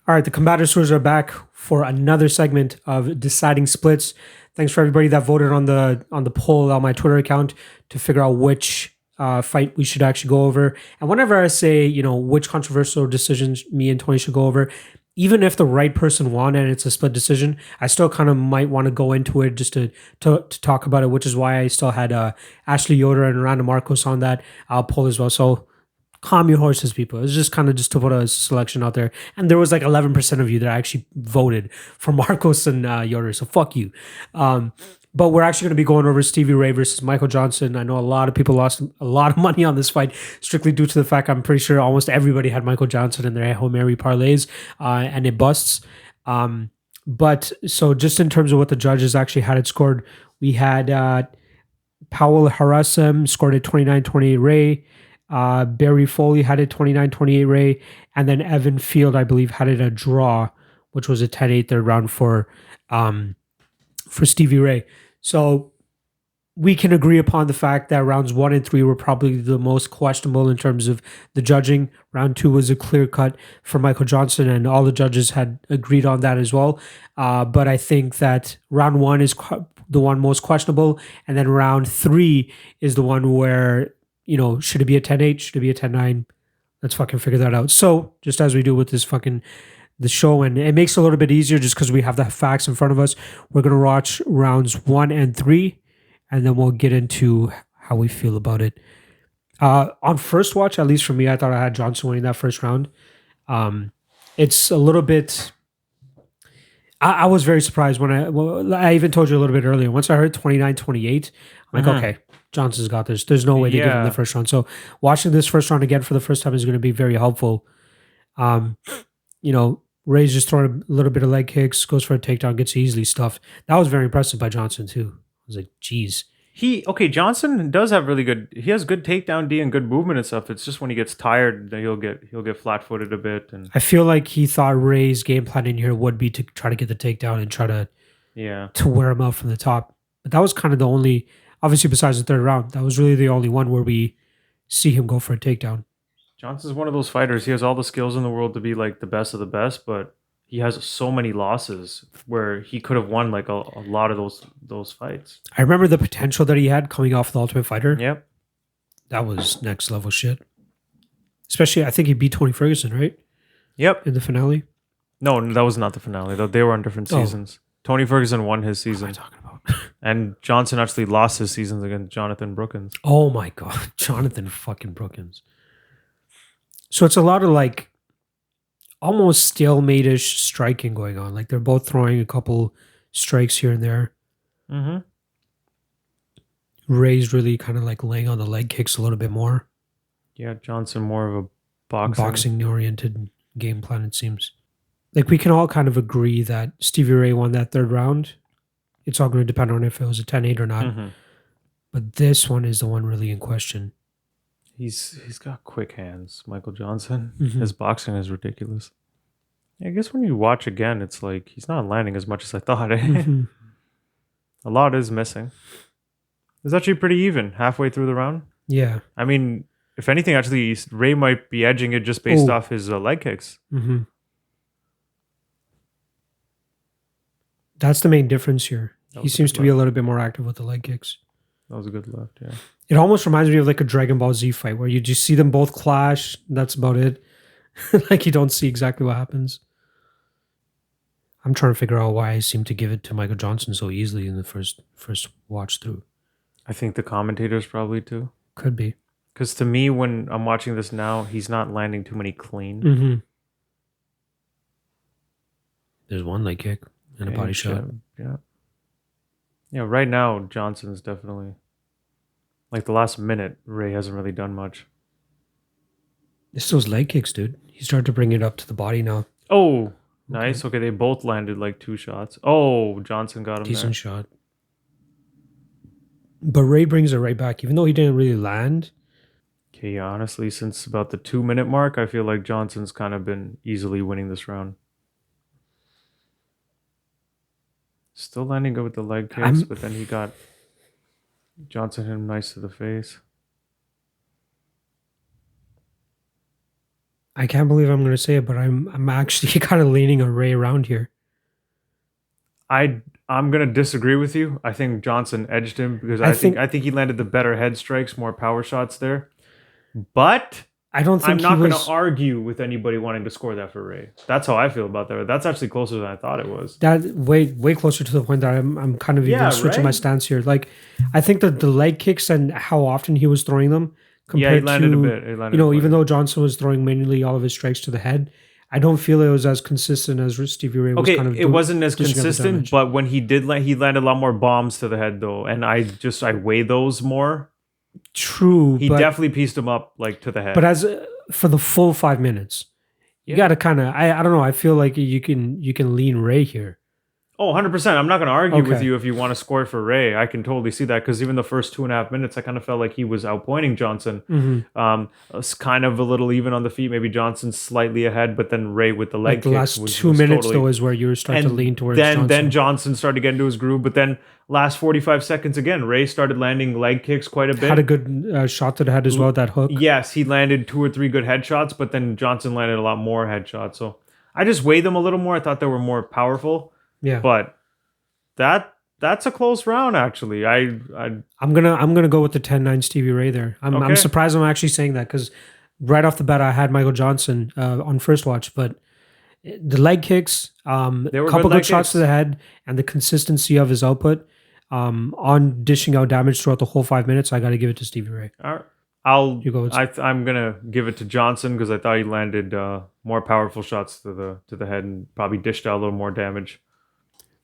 All right, the Combatosseurs are back for another segment of deciding splits. Thanks for everybody that voted on the poll on my Twitter account to figure out which fight we should actually go over. And whenever I say, which controversial decisions me and Tony should go over, even if the right person won and it's a split decision, I still kind of might want to go into it just to talk about it, which is why I still had Ashley Yoder and Randa Marcos on that poll as well. So calm your horses, people. It's just kind of just to put a selection out there. And there was like 11% of you that actually voted for Marcos and Yoder. So fuck you. But we're actually going to be going over Stevie Ray versus Michael Johnson. I know a lot of people lost a lot of money on this fight strictly due to the fact I'm pretty sure almost everybody had Michael Johnson in their Hail Mary parlays and it busts. But so just in terms of what the judges actually had it scored, we had Powell Harasem scored at 29-28 Ray. Barry Foley had it 29-28 Ray, and then Evan Field, I believe, had it a draw, which was a 10-8 third round for Stevie Ray. So we can agree upon the fact that rounds 1 and 3 were probably the most questionable in terms of the judging. Round 2 was a clear cut for Michael Johnson, and all the judges had agreed on that as well. But I think that round 1 is the one most questionable, and then round 3 is the one where, should it be a 10-8? Should it be a 10-9? Let's fucking figure that out. So, just as we do with the show, and it makes it a little bit easier just because we have the facts in front of us, we're going to watch rounds 1 and 3, and then we'll get into how we feel about it. On first watch, at least for me, I thought I had Johnson winning that first round. It's a little bit... I was very surprised when I even told you a little bit earlier. Once I heard 29-28, I'm like, okay, Johnson's got this. There's no way they give him the first round. So watching this first round again for the first time is going to be very helpful. Ray's just throwing a little bit of leg kicks, goes for a takedown, gets easily stuffed. That was very impressive by Johnson too. I was like, geez. Johnson does have he has good takedown D and good movement and stuff. It's just when he gets tired, then he'll get flat-footed a bit. And I feel like he thought Ray's game plan in here would be to try to get the takedown and try to wear him out from the top. But that was kind of the only, obviously besides the third round, that was really the only one where we see him go for a takedown. Johnson's one of those fighters. He has all the skills in the world to be like the best of the best, but he has so many losses where he could have won like a lot of those fights. I remember the potential that he had coming off the Ultimate Fighter. Yep. That was next level shit. Especially, I think he beat Tony Ferguson, right? Yep. In the finale? No, that was not the finale. Though they were on different seasons. Tony Ferguson won his season. What am I talking about? And Johnson actually lost his seasons against Jonathan Brookins. Oh my God. Jonathan fucking Brookins. So it's a lot of like almost stalemate-ish striking going on. Like they're both throwing a couple strikes here and there. Mm-hmm. Ray's really kind of like laying on the leg kicks a little bit more. Yeah, Johnson more of a boxing-oriented game plan, it seems. Like we can all kind of agree that Stevie Ray won that third round. It's all going to depend on if it was a 10-8 or not. Mm-hmm. But this one is the one really in question. He's got quick hands, Michael Johnson. Mm-hmm. His boxing is ridiculous. I guess when you watch again, it's like he's not landing as much as I thought. Mm-hmm. A lot is missing. It's actually pretty even halfway through the round. Yeah. I mean, if anything, actually, Ray might be edging it just based off his leg kicks. Mm-hmm. That's the main difference here. He seems to be a little bit more active with the leg kicks. That was a good left, yeah. It almost reminds me of like a Dragon Ball Z fight where you just see them both clash. That's about it. Like you don't see exactly what happens. I'm trying to figure out why I seem to give it to Michael Johnson so easily in the first watch through. I think the commentators probably too. Could be. Because to me, when I'm watching this now, he's not landing too many clean. Mm-hmm. There's one leg kick and a body shot. Yeah. Yeah, right now, Johnson's definitely... Like the last minute, Ray hasn't really done much. It's those leg kicks, dude. He started to bring it up to the body now. Oh, nice. Okay, they both landed like 2 shots. Oh, Johnson got him Decent shot. But Ray brings it right back, even though he didn't really land. Okay, yeah, honestly, since about the 2-minute mark, I feel like Johnson's kind of been easily winning this round. Still landing good with the leg kicks, but then he got... Johnson hit him nice to the face. I can't believe I'm going to say it, but I'm actually kind of leaning a Ray around here. I'm gonna disagree with you. I think Johnson edged him because I think he landed the better head strikes, more power shots there. But I don't think I'm not he going to was argue with anybody wanting to score that for Ray. That's how I feel about that. That's actually closer than I thought it was. that way closer to the point that I'm kind of even switching my stance here. Like, I think that the leg kicks and how often he was throwing them compared he landed to, a bit. He landed even though Johnson was throwing mainly all of his strikes to the head, I don't feel it was as consistent as Stevie Ray was kind of it wasn't as consistent, but when he did land, he landed a lot more bombs to the head though, and I weigh those more. True. He definitely pieced him up like to the head. But as for the full 5 minutes, you got to kind of I don't know. I feel like you can lean Ray here. Oh, 100%. I'm not going to argue with you if you want to score for Ray. I can totally see that because even the first 2.5 minutes, I kind of felt like he was outpointing Johnson. It's kind of a little even on the feet. Maybe Johnson slightly ahead, but then Ray with the leg kicks. The last 2 minutes, though, is where you were starting to lean towards Johnson. Then Johnson started to get into his groove, but then last 45 seconds again, Ray started landing leg kicks quite a bit. Had a good shot to the head as well, that hook. Yes, he landed 2 or 3 good headshots, but then Johnson landed a lot more headshots. So I just weighed them a little more. I thought they were more powerful. Yeah. But that's a close round, actually. I'm gonna go with the 10-9 Stevie Ray there. I'm surprised I'm actually saying that because right off the bat I had Michael Johnson on first watch, but the leg kicks, a couple good shots to the head, and the consistency of his output on dishing out damage throughout the whole 5 minutes, I got to give it to Stevie Ray. All right. I'm gonna give it to Johnson because I thought he landed more powerful shots to the head and probably dished out a little more damage.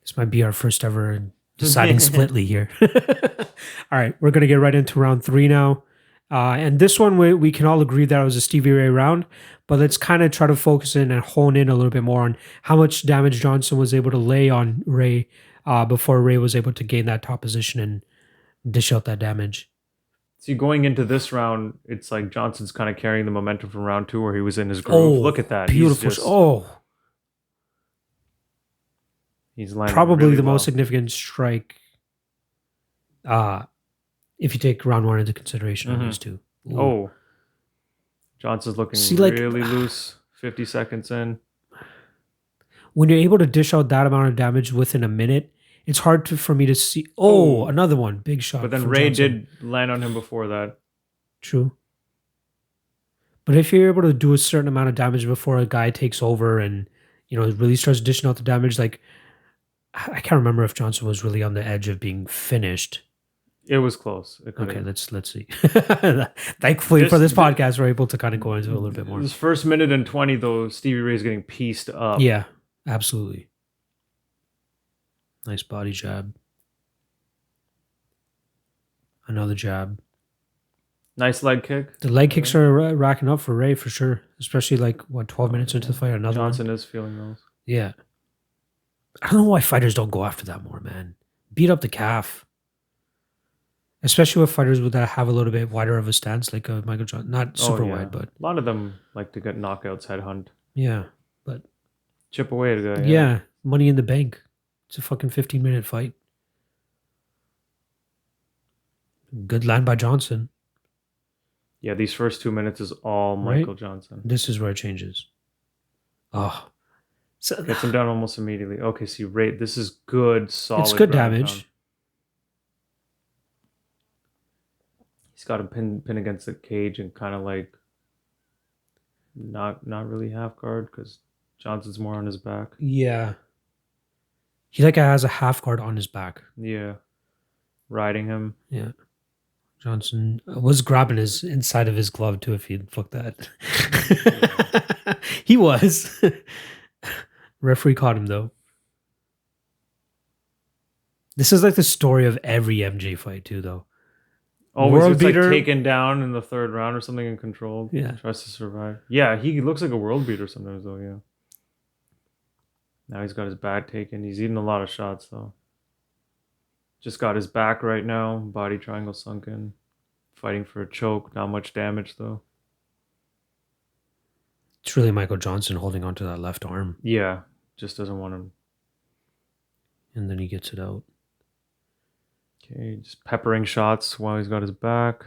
This might be our first ever deciding split league here. All right, we're going to get right into round 3 now. And this one, we can all agree that it was a Stevie Ray round, but let's kind of try to focus in and hone in a little bit more on how much damage Johnson was able to lay on Ray before Ray was able to gain that top position and dish out that damage. See, going into this round, it's like Johnson's kind of carrying the momentum from round 2 where he was in his groove. Look at that. Beautiful. He's landing probably really the well. most significant strike if you take round 1 into consideration on these two. Ooh. Oh. Johnson's looking really loose. 50 seconds in. When you're able to dish out that amount of damage within a minute, it's hard for me to see. Another one. Big shot. But then Ray Johnson did land on him before that. True. But if you're able to do a certain amount of damage before a guy takes over and, really starts dishing out the damage, like, I can't remember if Johnson was really on the edge of being finished. It was close. Okay, let's see. Thankfully for this podcast, we're able to kind of go into it a little bit more. This first minute and 20, though, Stevie Ray's getting pieced up. Yeah, absolutely. Nice body jab. Another jab. Nice leg kick. The leg kicks are racking up for Ray for sure, especially 12 minutes into the fight. Another Johnson one. Is feeling those. Yeah. I don't know why fighters don't go after that more, man. Beat up the calf. Especially with fighters that have a little bit wider of a stance, like Michael Johnson. Not super wide, but... A lot of them like to get knockouts, headhunt. Yeah, but... Chip away at a guy. Yeah, money in the bank. It's a fucking 15-minute fight. Good land by Johnson. Yeah, these first 2 minutes is all Michael Johnson. This is where it changes. Oh. So, gets him down almost immediately. Okay, see, Ray, this is good, solid. It's good damage. He's got him pinned against the cage and kind of not really half guard because Johnson's more on his back. Yeah. He has a half guard on his back. Yeah. Riding him. Yeah. Johnson was grabbing his inside of his glove too if he'd fuck that. He was. Referee caught him though. This is the story of every MJ fight too though. Always world beater, taken down in the 3rd round or something and controlled. Yeah. Tries to survive. Yeah, he looks like a world beater sometimes though, yeah. Now he's got his back taken. He's eating a lot of shots though. Just got his back right now. Body triangle sunk in. Fighting for a choke. Not much damage though. It's really Michael Johnson holding onto that left arm. Yeah. Just doesn't want him. And then he gets it out. Okay, just peppering shots while he's got his back.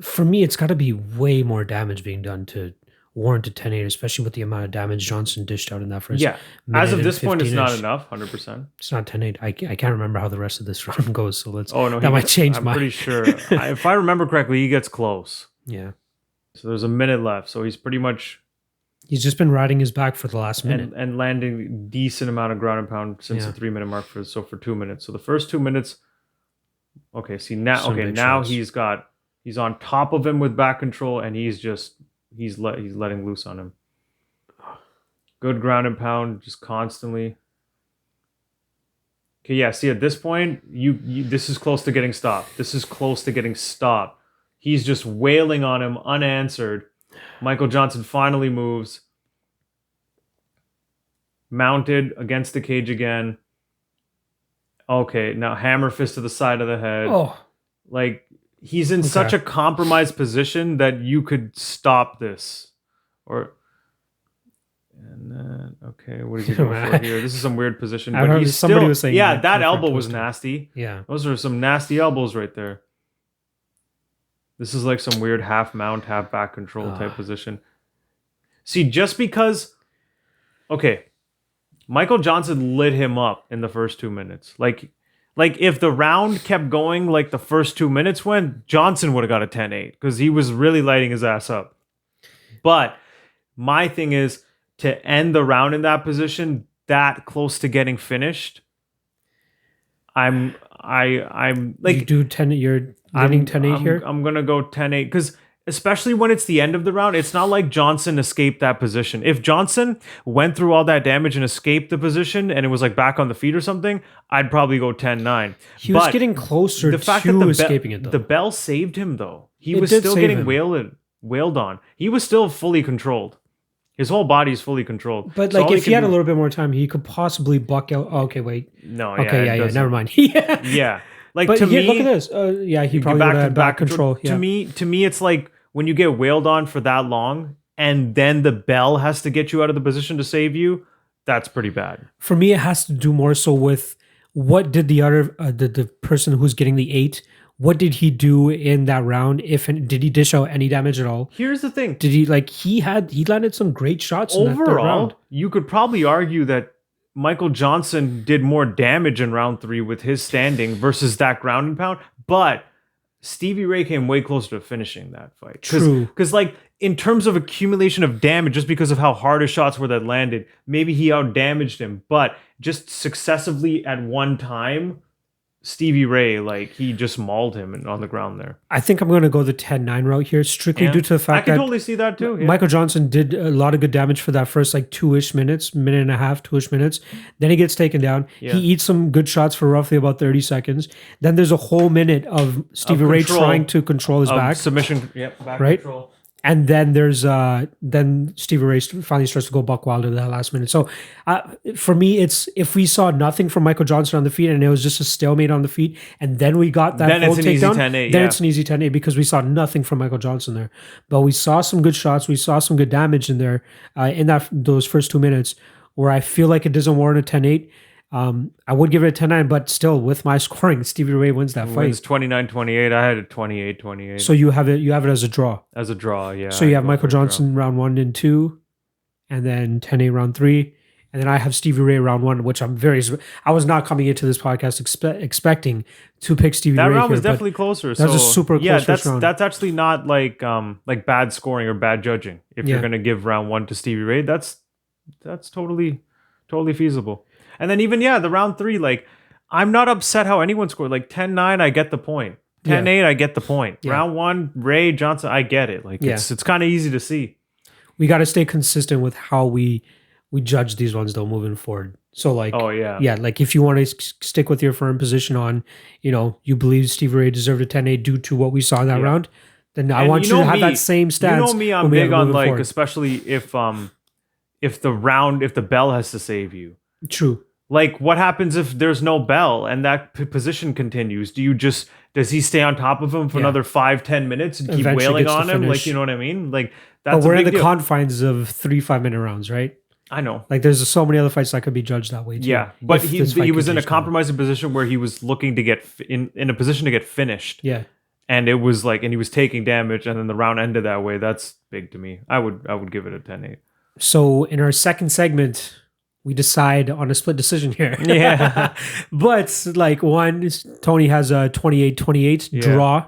For me, it's got to be way more damage being done to warrant a 10-8, especially with the amount of damage Johnson dished out in that first. Yeah. minute As of and this point, it's not 15-ish. enough. 100%. It's not 10-8. I can't remember how the rest of this round goes. So let's. Oh no, that might change. I'm pretty sure. If I remember correctly, he gets close. Yeah. So there's a minute left. So he's pretty much. He's just been riding his back for the last minute and landing a decent amount of ground and pound since the 3-minute mark for 2 minutes. So the first 2 minutes. Okay. See now. Some Okay. big Now shots. he's on top of him with back control, and he's letting loose on him. Good ground and pound, just constantly. Okay, yeah. See, at this point, you this is close to getting stopped. He's just wailing on him, unanswered. Michael Johnson finally moves. Mounted against the cage again. Okay, now hammer fist to the side of the head. Oh, like he's in such a compromised position that you could stop this, And then, okay, what is he going for here? This is some weird position. I heard somebody was saying that elbow was nasty. Yeah. Those are some nasty elbows right there. This is like some weird half mount, half back control type position. See, just because... Okay, Michael Johnson lit him up in the first 2 minutes. Like if the round kept going like the first 2 minutes went, Johnson would have got a 10-8 because he was really lighting his ass up. But my thing is, to end the round in that position, that close to getting finished, I'm like, you do 10. You're getting 10-8 here. I'm gonna go 10-8 because especially when it's the end of the round, it's not like Johnson escaped that position. If Johnson went through all that damage and escaped the position and it was like back on the feet or something, I'd probably go 10-9. He was getting closer to escaping it though. The bell saved him though. He was still getting wailed on. He was still fully controlled. His whole body's fully controlled. But like, if he had a little bit more time, he could possibly buck out. Oh, okay, wait. No, okay, yeah, never mind. Yeah, yeah. Like, but to me, look at this. Yeah, he probably would have back control. Yeah. To me, it's like when you get wailed on for that long, and then the bell has to get you out of the position to save you. That's pretty bad. For me, it has to do more so with what did the other the person who's getting the 8. What did he do in that round? Did he dish out any damage at all? Here's the thing. Did he he landed some great shots in that third round. You could probably argue that Michael Johnson did more damage in round 3 with his standing versus that ground and pound, but Stevie Ray came way closer to finishing that fight. True. Because like in terms of accumulation of damage, just because of how hard his shots were that landed, maybe he outdamaged him, but just successively at one time, Stevie Ray, like he just mauled him on the ground there. I think I'm going to go the 10-9 route here, strictly due to the fact that I can totally see that too. Yeah. Michael Johnson did a lot of good damage for that first like 2-ish minutes, minute and a half, 2-ish minutes. Then he gets taken down. Yeah. He eats some good shots for roughly about 30 seconds. Then there's a whole minute of Stevie Ray trying to control his back. Submission, back right? Control. And then there's then Stevie Ray finally starts to go buck wild in that last minute. So for me, it's if we saw nothing from Michael Johnson on the feet and it was just a stalemate on the feet, and then we got that full takedown, then it's an easy 10-8 because we saw nothing from Michael Johnson there. But we saw some good shots, we saw some good damage in there in those first 2 minutes where I feel like it doesn't warrant a 10-8. I would give it a 10-9, but still with my scoring, Stevie Ray wins that fight. Wins 29-28. I had a 28-28. So you have it as a draw. As a draw, yeah. So you have Michael Johnson round 1 and 2, and then 10-8 round 3, and then I have Stevie Ray round 1, which I was not coming into this podcast expecting to pick Stevie Ray. That round was definitely closer. That's a super close round. That's actually not like bad scoring or bad judging. If you're going to give round 1 to Stevie Ray, that's totally feasible. And then even, the round 3, like, I'm not upset how anyone scored. Like, 10-9, I get the point. 10-8, I get the point. Yeah. Round 1, Ray, Johnson, I get it. Like, it's kind of easy to see. We got to stay consistent with how we judge these ones, though, moving forward. So, like, like, if you want to stick with your firm position on, you believe Stevie Ray deserved a 10-8 due to what we saw in that round, then I want you to have that same stance. I'm big on, like, forward. Especially if the bell has to save you. True. Like, what happens if there's no bell and that position continues? Does he stay on top of him for another 5-10 minutes and keep wailing on him? Like, you know what I mean? Like, that's we're in the confines of 3-5-minute rounds, right? I know. Like, there's so many other fights that could be judged that way too. Yeah, but he was in a compromising position where he was looking to get in a position to get finished. Yeah. and it was like, and he was taking damage, and then the round ended that way. That's big to me. I would give it a 10-8. So in our second segment, we decide on a split decision here. Yeah. But like Tony has a 28-28 draw.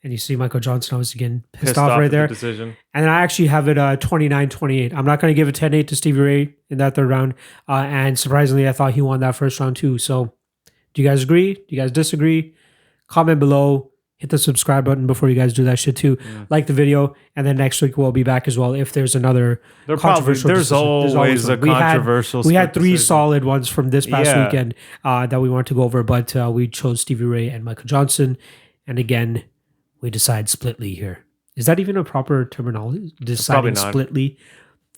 And you see Michael Johnson obviously getting pissed off right there. Decision. And then I actually have it 29-28. I'm not going to give a 10-8 to Stevie Ray in that third round. And surprisingly, I thought he won that first round too. So do you guys agree? Do you guys disagree? Comment below. Hit the subscribe button before you guys do that shit too. Like the video. And then next week we'll be back as well if there's another controversial There's always a controversial We had 3 solid ones from this past weekend that we wanted to go over. But we chose Stevie Ray and Michael Johnson. And again, we decide splitly here. Is that even a proper terminology? Deciding splitly?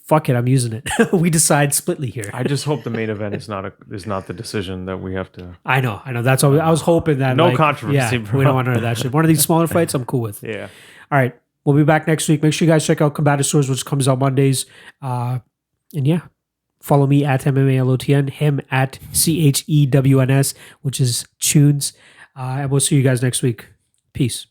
Fuck it, I'm using it. We decide splitly here. I just hope the main event is not the decision that we have to. I know. That's all. I was hoping that no controversy. Yeah, we don't want none of that shit. One of these smaller fights, I'm cool with. Yeah. All right, we'll be back next week. Make sure you guys check out Combatosseurs, which comes out Mondays. And yeah, follow me at MMALOTN, him at CHEWNS, which is Tunes. And we'll see you guys next week. Peace.